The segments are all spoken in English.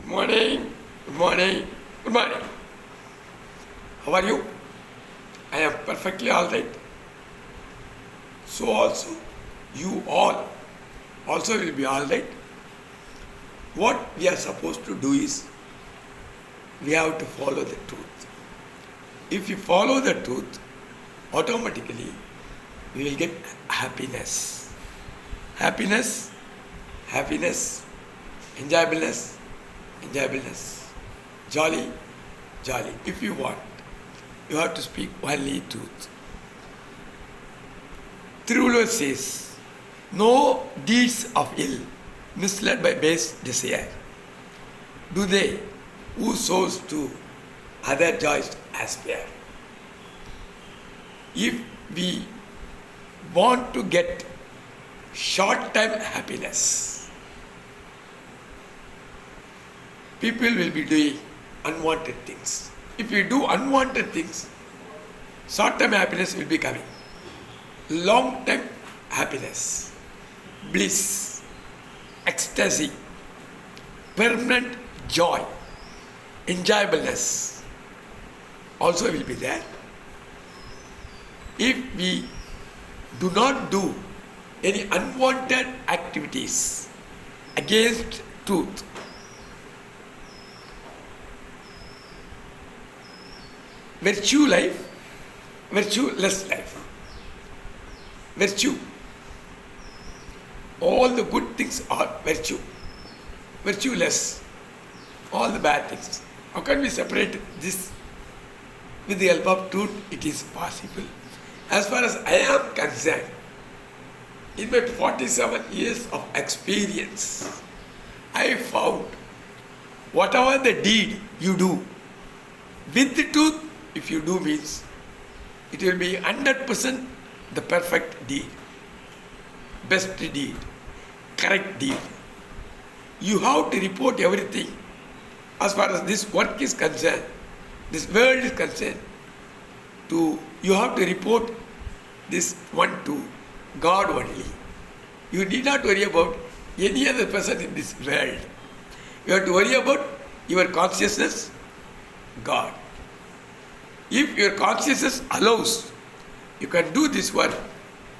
Good morning, good morning, good morning. How are you? I am perfectly all right. So also, you all also will be all right. What we are supposed to do is, we have to follow the truth. If you follow the truth, automatically we will get happiness. Happiness, happiness, enjoyableness, enjoyableness, jolly, jolly. If you want, you have to speak only truth. Tiruvallur says, no deeds of ill, misled by base desire, do they who souls to other joys aspire. If we want to get short-term happiness, people will be doing unwanted things. If we do unwanted things, short-term happiness will be coming. Long-term happiness, bliss, ecstasy, permanent joy, enjoyableness also will be there. If we do not do any unwanted activities against truth, virtue life, virtueless life. Virtue. All the good things are virtue. Virtueless. All the bad things. How can we separate this? With the help of truth, it is possible. As far as I am concerned, in my 47 years of experience, I found whatever the deed you do, with the truth, if you do means, it will be 100% the perfect deed, best deed, correct deed. You have to report everything as far as this work is concerned, this world is concerned. You have to report this one to God only. You need not worry about any other person in this world. You have to worry about your consciousness, God. If your consciousness allows, you can do this work,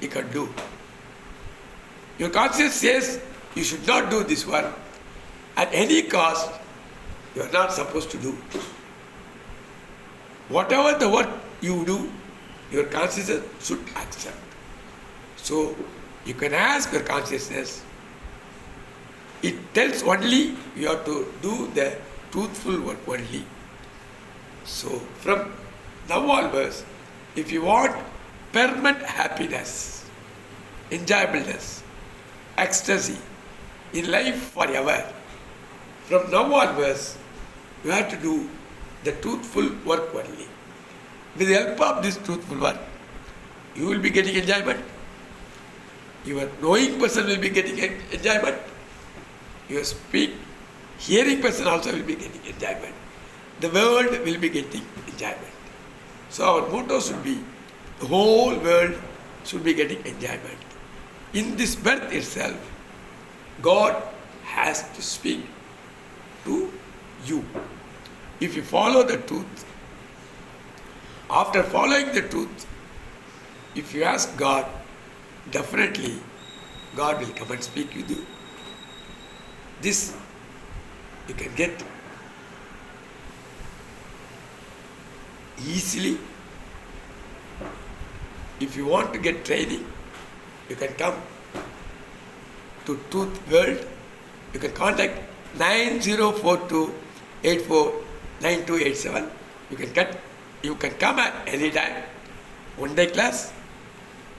you can do. Your conscience says you should not do this work. At any cost, you are not supposed to do. Whatever the work you do, your consciousness should accept. So, you can ask your consciousness. It tells only you have to do the truthful work only. So, from now onwards, if you want permanent happiness, enjoyableness, ecstasy in life forever, from now onwards, you have to do the truthful work only. With the help of this truthful work, you will be getting enjoyment. Your knowing person will be getting enjoyment. Your hearing person also will be getting enjoyment. The world will be getting enjoyment. So our motto should be, the whole world should be getting enjoyment. In this birth itself, God has to speak to you. If you follow the truth, after following the truth, if you ask God, definitely God will come and speak with you. This you can get easily. If you want to get training, you can come to Truth World. You can contact 9042849287. You can come at any time. 1 day class,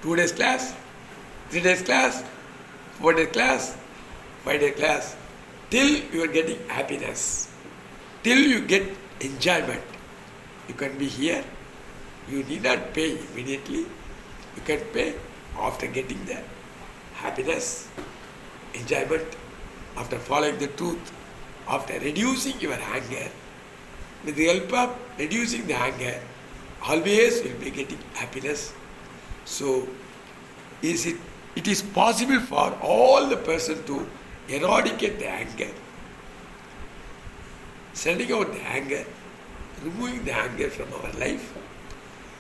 2 days class, 3 days class, 4 days class, 5 day class, till you are getting happiness, till you get enjoyment. You can be here. You need not pay immediately. You can pay after getting the happiness, enjoyment, after following the truth, after reducing your anger. With the help of reducing the anger, always will be getting happiness. So, it is possible for all the person to eradicate the anger. sending out the anger, removing the anger from our life.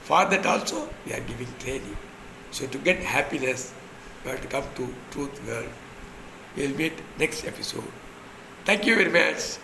For that also, we are giving training. So to get happiness, we have to come to Truth World. We'll meet next episode. Thank you very much.